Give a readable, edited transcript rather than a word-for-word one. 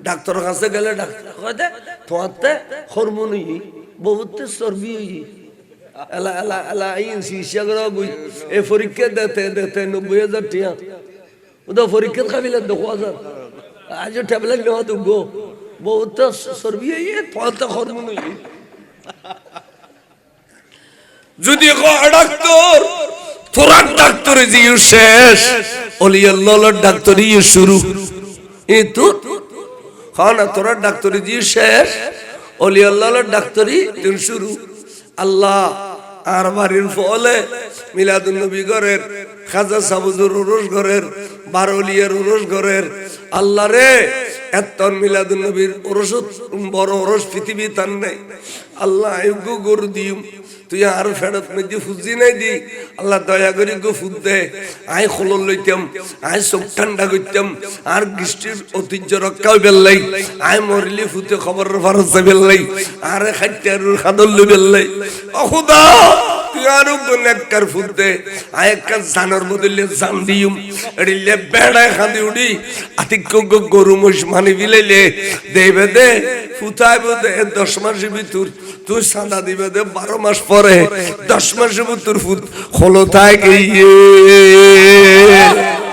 doctor কাছে গেলে doctor কয় তোমারতে হরমোন বহুত চর্বি এলা এলা এলা চিকিৎসা করা এই পরীক্ষা দেতে 90,000 টিয়া ওদের পরীক্ষা খাবিলে 10,000 আজ ট্যাবলেট নেওয়া তো গো বহুত চর্বি তোমারতে হরমোন যদি ডাক্তার তোরা ডাক্তার জিও শেষ অলি আল্লাহর ডাক্তারি শুরু এই তো খানা তোরা ডাক্তারি জিও শেষ অলি আল্লাহর ডাক্তারি দিন শুরু আল্লাহ আর বাড়ির ফলে মিলাদুন নবী ঘরের খাজা সাবুজুর উরুস ঘরের বারলিয়ার উরুস ঘরের আল্লাহ রে এত মিলাদুন নবীর উরুস বড় উরুস পৃথিবী তার নাই আল্লাহ আইগো গরু দিম তুই আর ফেরত মধ্যে ফুজি নাই দি আল্লাহ দয়া করি গো ফুদ দে আই খোলন লইতাম আই চোখ ঠান্ডা করতাম আর বৃষ্টির ঐতিহ্য রক্ষাও বেললাই আই মরলি ফুতে খবর ফারসে বেললাই আরে খাইতে খাদল লই বেললাই অখুদা তুই আর নেককার ফুদ দে আই একটা জানোর বদলে জান দিম এড়িলে বেড়ায় খাদি উড়ি আতিক গরু মহিষ মানি বিলাইলে দেবে দে ফুতাইব দে 10 মাসের ভিতর তুই সাদা দিবে দে 12 মাস পরে 10 মাসের ভিতর ফুট হলো থাকে